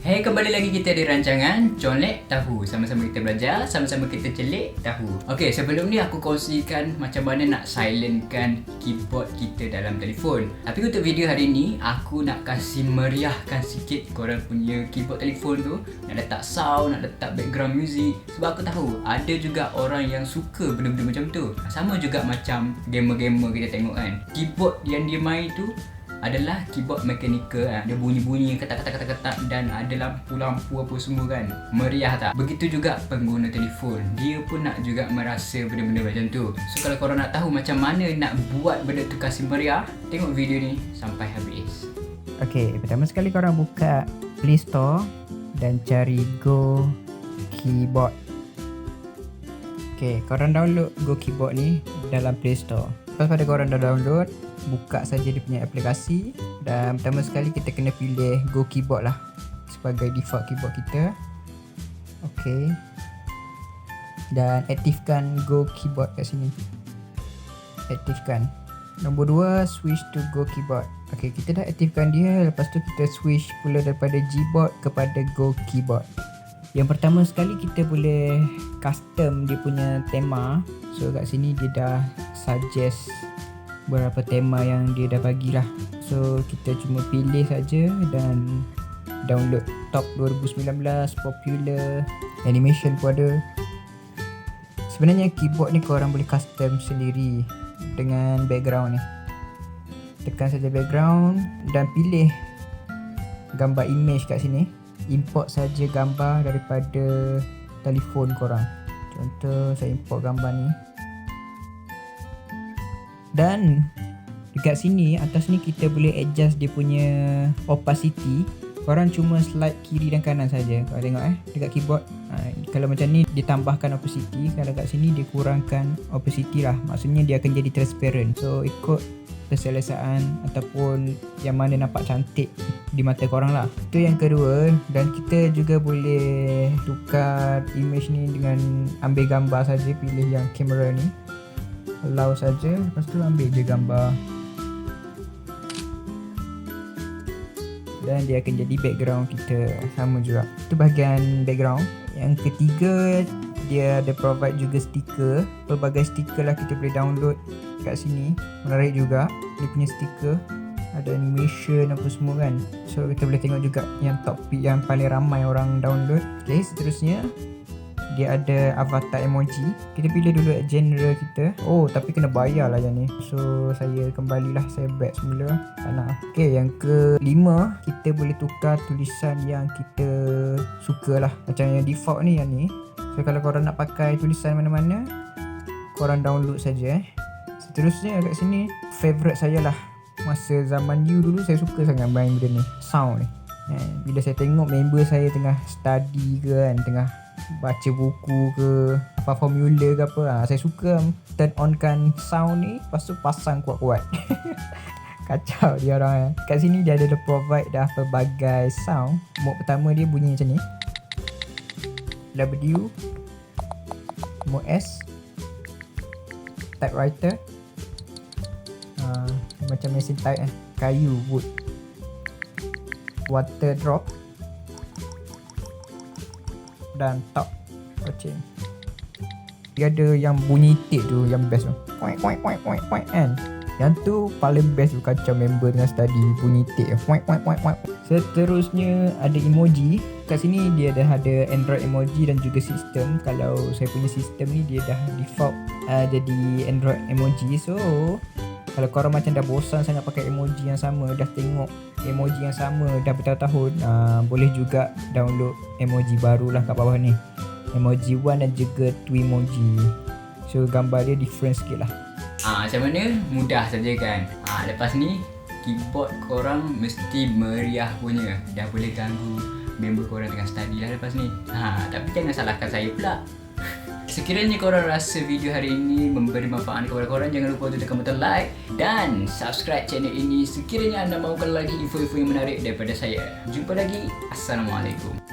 Hey, kembali lagi kita di rancangan Colek Tahu. Sama-sama kita belajar, sama-sama kita celik tahu. Okey, sebelum ni aku kongsikan macam mana nak silentkan keyboard kita dalam telefon. Tapi untuk video hari ni, aku nak kasih meriahkan sikit korang punya keyboard telefon tu. Nak letak sound, nak letak background music. Sebab aku tahu ada juga orang yang suka benda-benda macam tu. Sama juga macam gamer-gamer kita tengok kan. Keyboard yang dia main tu adalah keyboard mechanical kan. Dia bunyi-bunyi ketak-ketak dan ada lampu-lampu apa semua kan. Meriah tak? Begitu juga pengguna telefon. Dia pun nak juga merasa benda-benda macam tu. So kalau korang nak tahu macam mana nak buat benda tu kasih meriah, tengok video ni sampai habis. Okey, pertama sekali korang buka Play Store dan cari Go Keyboard. Okey, korang download Go Keyboard ni dalam Play Store. Lepas pada korang dah download, buka saja dia punya aplikasi dan pertama sekali kita kena pilih Go Keyboard lah sebagai default keyboard kita. Okey. Dan aktifkan Go Keyboard kat sini. Aktifkan. Nombor 2, switch to Go Keyboard. Okey, kita dah aktifkan dia. Lepas tu kita switch pula daripada Gboard kepada Go Keyboard. Yang pertama sekali kita boleh custom dia punya tema. So kat sini dia dah suggest beberapa tema yang dia dah bagilah. So kita cuma pilih saja dan download. Top 2019, popular, animation pun ada. Sebenarnya keyboard ni korang boleh custom sendiri dengan background ni. Tekan saja background dan pilih gambar image kat sini. Import saja gambar daripada telefon korang. Contoh saya import gambar ni. Dan dekat sini, atas ni kita boleh adjust dia punya opacity. Korang cuma slide kiri dan kanan saja. Korang tengok dekat keyboard. Kalau macam ni ditambahkan opacity, kalau kat sini dia kurangkan opacity lah. Maksudnya dia akan jadi transparent. So ikut keselesaan ataupun yang mana nampak cantik di mata korang lah. Itu yang kedua. Dan kita juga boleh tukar image ni dengan ambil gambar saja. Pilih yang kamera ni, allow saja, lepas tu ambil je gambar dan dia akan jadi background kita. Sama juga, itu bahagian background. Yang ketiga, dia ada provide juga stiker. Pelbagai stiker lah kita boleh download kat sini. Menarik juga dia punya stiker, ada animation apa semua kan. So kita boleh tengok juga yang top pick yang paling ramai orang download. Okay, seterusnya dia ada avatar emoji. Kita pilih dulu genre kita. Oh, tapi kena bayar lah yang ni. So saya kembalilah, saya back semula. Tak nak. Okay, yang kelima, kita boleh tukar tulisan yang kita suka lah. Macam yang default ni, yang ni. So kalau korang nak pakai tulisan mana-mana, korang download saja. Seterusnya kat sini, favourite saya lah. Masa zaman you dulu, saya suka sangat main benda ni, sound ni. Bila saya tengok member saya tengah study ke kan, tengah baca buku ke apa formula ke apa, saya suka turn on kan sound ni, lepas tu pasang kuat-kuat. Kacau dia orang. Kat sini dia ada provide dah pelbagai sound. Mode pertama dia bunyi macam ni, W. Mode S, typewriter, macam mesin type kayu, wood. Water drop dan top touching. Dia ada yang bunyi tik tu yang best tu, poing poing poing poing poing kan. Yang tu paling best tu, kacau member dengan study bunyi tik poing poing poing poing. Seterusnya ada emoji. Kat sini dia dah ada Android emoji dan juga sistem. Kalau saya punya sistem ni dia dah default jadi Android emoji. So kalau korang macam dah bosan sangat pakai emoji yang sama, dah tengok emoji yang sama dah bertahun-tahun, boleh juga download emoji baru lah kat bawah ni. Emoji One dan juga Twimoji. So gambar dia different sikit lah. Macam mana? Mudah saja kan. Lepas ni keyboard korang mesti meriah punya. Dah boleh ganggu member korang tengah study lah lepas ni. Tapi jangan salahkan saya pula. Sekiranya korang rasa video hari ini memberi manfaat kepada korang, jangan lupa untuk tekan butang like dan subscribe channel ini sekiranya anda mahukan lagi info-info yang menarik daripada saya. Jumpa lagi. Assalamualaikum.